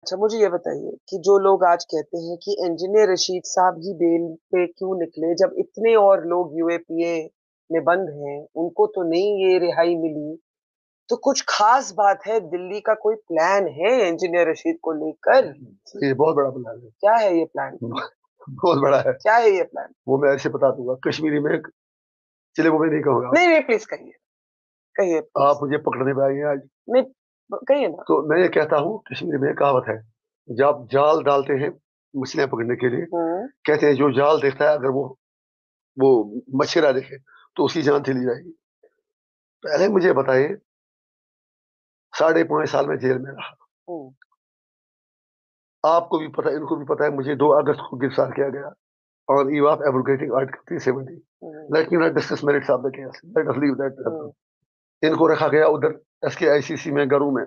अच्छा मुझे ये बताइए कि जो लोग आज कहते हैं कि इंजीनियर रशीद साहब ही बेल पे क्यों निकले जब इतने और लोग यूएपीए में बंद हैं, उनको तो नहीं ये रिहाई मिली, तो कुछ खास बात है, दिल्ली का कोई प्लान है इंजीनियर रशीद को लेकर? ये बहुत बड़ा प्लान है। क्या है ये प्लान? बहुत बड़ा है। क्या है ये प्लान? वो मैं ऐसे बता दूंगा कश्मीरी में। चलिए वो मैं नहीं कहूंगा। नहीं नहीं प्लीज कहिए, कहिए आप प्लीज। मुझे पकड़ने में आएंगे आज। नहीं, कहिए ना। तो मैं ये कहता हूँ कश्मीरी में एक कहावत है। जब आप जाल डालते हैं मछलियां पकड़ने के लिए, हम्म। कहते हैं जो जाल देखता है अगर वो मछली देखे तो उसकी जान चली जाएगी। पहले मुझे बताइए, 5.5 साल में जेल में रहा। हम्म। आपको भी पता है, इनको भी पता है, मुझे 2 अगस्त को गिरफ्तार किया गया on eve of abrogating Article 370. Hmm. Let me not discuss merits of the case. Let us leave that. हम्म। इनको रखा गया उधर SKICC में घरों में।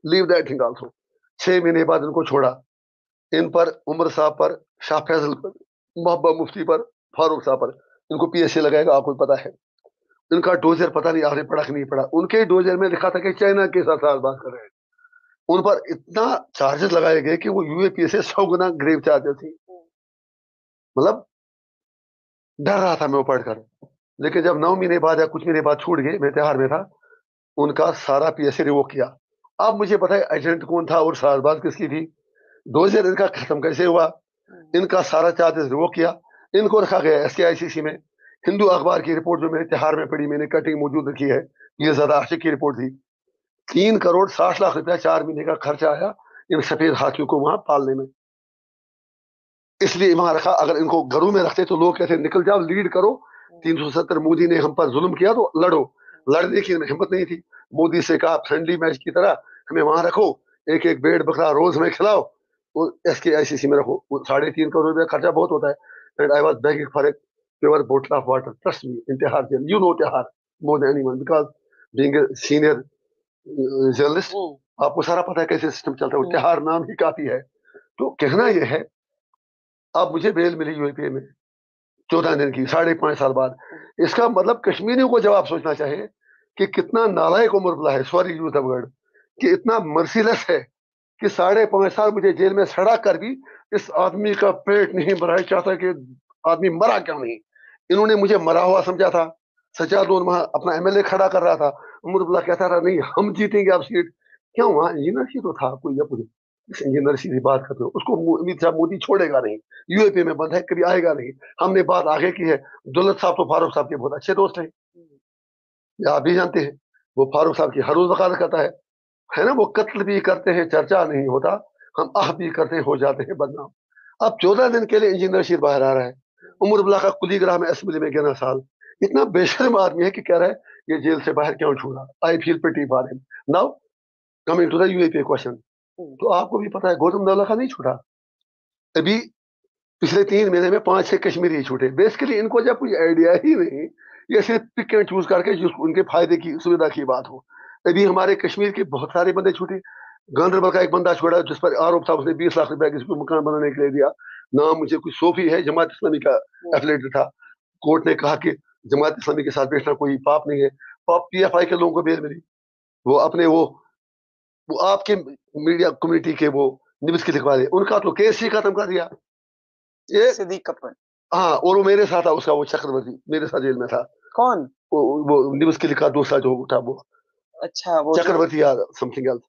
Leave that thing also. 6 महीने बाद इनको छोड़ा। इन पर उमर साहब पर, शाह फैजल पर, मोहब्बा मुफ्ती पर, फारूक साहब पर इनको PSA लगाएगा, आपको पता है। इनका डोजर पता नहीं आपने पढ़ा कि नहीं पढ़ा। उनके डोजर में लिखा था कि चाइना के साथ बात कर रहे हैं। उन पर इतना चार्जेस लगाए गए कि वो UAPA से 100 गुना ग्रेव चार्जेस थी। मतलब डर रहा था मैं वो पढ़कर। लेकिन जब 9 महीने बाद या कुछ महीने बाद छूट गए, मैं तिहाड़ में था, उनका सारा PSA रिवोक किया। अब मुझे पता है एजेंट कौन था और साजबाज किसकी थी। डोजर इनका खत्म कैसे हुआ। इनका सारा चार्जेस रिवोक किया। इनको रखा गया SKICC में। हिंदू अखबार की रिपोर्ट जो मैंने तिहाड़ में पढ़ी, मैंने कटिंग मौजूद रखी है, ये ज्यादा आशिक की रिपोर्ट थी। 3 करोड़ 60 लाख रुपया 4 महीने का खर्चा आया इन सफेद हाथियों को वहां पालने में। इसलिए वहां रखा। अगर इनको घरों में रखते तो लोग कहते निकल जाओ, लीड करो। 370 मोदी ने हम पर जुल्म किया तो लड़ो। लड़ने की हिम्मत नहीं थी। मोदी से कहा फ्रेंडली मैच की तरह हमें वहां रखो, एक एक भेड़ बकरा रोज हमें खिलाओ, वो SKICC में रखो। 3.5 करोड़ रुपया खर्चा बहुत होता है। And I was begging for a pure bottle of water, trust me, in Tihar jail. You know Tihar more than anyone because being a senior journalist, आपको सारा पता है कैसे सिस्टम चलता है। तिहाड़ नाम ही काफी है। तो कहना यह है, अब मुझे बेल मिली UAPA में 14 दिन की, 5.5 साल बाद। इसका मतलब कश्मीरियों को जवाब सोचना चाहिए कि कितना नालायक उमर बुला है, सॉरी यूज द वर्ड, कि इतना मर्सीलेस है कि 5.5 साल मुझे जेल में सड़ा कर भी इस आदमी का पेट नहीं भरा चाहता कि आदमी मरा क्यों नहीं। इन्होंने मुझे मरा हुआ समझा था। सज्जादोन वहां अपना MLA खड़ा कर रहा था। उमर बुला कहता रहा नहीं हम जीतेंगे आप सीट। क्यों, वहां इंजीनियर ही तो था कोई या कोई। इंजीनियर सीधी बात करते हो, उसको अमित शाह मोदी छोड़ेगा नहीं। UAPA में बंद है, कभी आएगा नहीं। हमने बात आगे की है। दौलत साहब तो फारूक साहब के बहुत अच्छे दोस्त हैं, या आप भी जानते हैं। वो फारूक साहब की हर रोज वकालत करता है ना। वो कत्ल भी करते हैं, चर्चा नहीं होता। हम आह भी करते हैं, हो जाते हैं बदनाम। अब 14 दिन के लिए इंजीनियर रशीद बाहर आ रहा है। उमर बुल्ला का कुली ग्राम असेंबली में 11 साल। इतना बेशर्म आदमी है कि कह रहा है ये जेल से बाहर क्यों छूटा। I feel pity for him. Now coming to the UAPA question. तो आपको भी पता है गौतम नवला का नहीं छूटा अभी। पिछले 3 महीने में 5-6 कश्मीरी छूटे। बेसिकली इनको जब कोई आइडिया ही नहीं, ये सिर्फ पिक एंड चूज करके जिस उनके फायदे की सुविधा की बात हो। अभी हमारे कश्मीर के बहुत सारे बंदे छूटे। गांधरबल का एक बंदा छोड़ा जिस पर आरोप था, उसने 20 लाख रुपया किसी को मकान बनाने के लिए दिया। नाम मुझे कुछ सोफी है, जमात इस्लामी का एफिलेटेड था। कोर्ट ने कहा कि जमात इस्लामी के साथ बैठना कोई पाप नहीं है। पाप PFI के लोगों को बेल मिली। वो अपने वो आपके मीडिया कम्युनिटी के वो न्यूज के लिखवा दे, उनका तो केस ही खत्म कर दिया ये। सिद्दीक कपूर। हाँ, और वो मेरे साथ था, उसका वो चक्रवर्ती मेरे साथ जेल में था। कौन? वो न्यूज के लिखा दूसरा जो था वो अच्छा वो जो। चक्रवर्ती या समथिंग एल्स।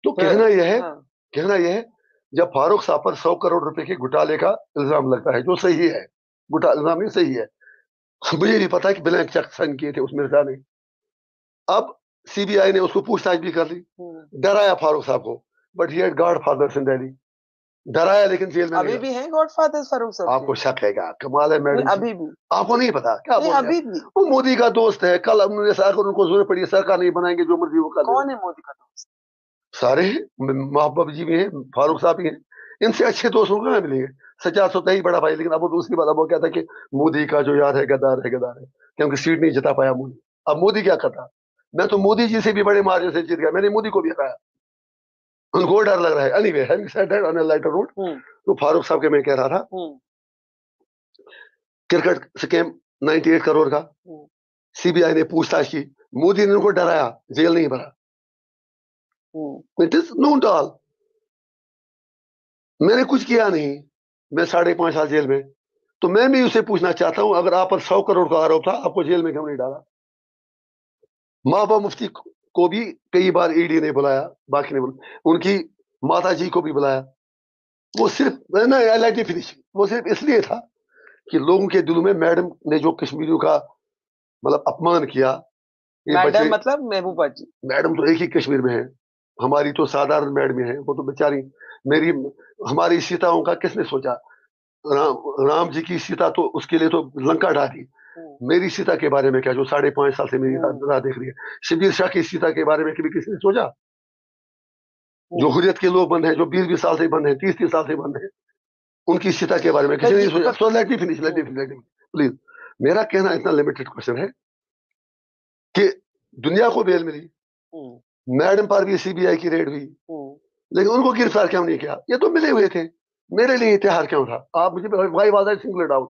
तो फिर। हाँ। कहना यह है, जब फारूक साहब पर 100 करोड़ रुपए के घोटाले का इल्जाम लगता है, जो सही है, इल्जाम नहीं सही है। मुझे भी पता है कि ब्लैंक चेक साइन किए थे उस मिर्जा ने। अब CBI ने उसको पूछताछ भी कर ली। डराया फारूक साहब को, but he had godfathers in Delhi. डराया लेकिन जेल में नहीं अभी गया। भी हैं गॉडफादर फारूक साहब के? आपको शक है क्या? कमाल है नहीं मैडम जी। अभी भी। आपको नहीं पता क्या नहीं बोल रहे हैं? अभी भी। वो मोदी का दोस्त है। कल उन्होंने अगर उनको जरूरत पड़ी सरकार नहीं बनाएंगे, जो मर्जी वो कर देना। कौन है मोदी का दोस्त? सारे हैं, महबूब जी भी हैं, फारूक साहब भी हैं। इनसे अच्छे दोस्त को कहाँ मिलेंगे। सच्चा तो ही बड़ा भाई। लेकिन अब वो दूसरी बात, अब वो कहता है कि मोदी का जो यार है गद्दार है, गद्दार है, क्योंकि सीट नहीं जिता पाया मोदी। अब मोदी क्या करता। मैं तो मोदी जी से भी बड़े मार्जिन से जीत गया, मैंने मोदी को भी हराया। उनको डर लग रहा है। Anyway, having said that, on a lighter note, तो फारूक साहब के मैं कह रहा था, क्रिकेट स्कैम 98 करोड़ का CBI ने पूछताछ की। मोदी ने उनको डराया, जेल नहीं भरा। It is known to all. میں نے کچھ کیا نہیں, میں 5.5 سال جیل میں, تو میں بھی اسے پوچھنا چاہتا ہوں اگر آپ پر 100 کروڑ کا آروپ تھا, آپ کو جیل میں کیوں نہیں ڈالا؟ محبوبہ مفتی کو بھی کئی بار ای ڈی نے بلایا, باقی نے بلایا, ان کی ماتا جی کو بھی بلایا. وہ صرف نا ایل آئی ٹی فنش, وہ صرف اس لیے تھا کہ لوگوں کے دلوں میں میڈم نے جو کشمیریوں کا مطلب اپمان کیا, یہ بچے, میڈم مطلب محبوبہ جی. میڈم تو ایک ہی کشمیر میں ہے, ہماری تو سادھارن میڈم ہے, وہ تو بیچاری میری ہماری سیتاؤں کا کس نے سوچا؟ رام جی کی سیتا تو اس کے لیے تو لنکا ڈالی, میری سیتا کے بارے میں کیا, جو 5.5 سال سے میری راہ دیکھ رہی ہے. شبیر شاہ کی سیتا کے بارے میں کبھی کسی نے سوچا؟ جو حریت کے لوگ بند ہیں, جو 20 سال سے بند ہیں, 30 سال سے بند ہیں, ان کی سیتا کے بارے میں کسی نے نہیں سوچا. So let me finish, please. میرا کہنا اتنا لمیٹڈ کوشچن ہے کہ دنیا کو بیل ملی, میڈم پر بھی سی بی آئی کی ریڈ ہوئی, لیکن ان کو گرفتار کیوں نہیں کیا؟ یہ تو ملے ہوئے تھے, میرے لیے اتحاد کیوں تھا؟ آپ مجھے Y was I singled out?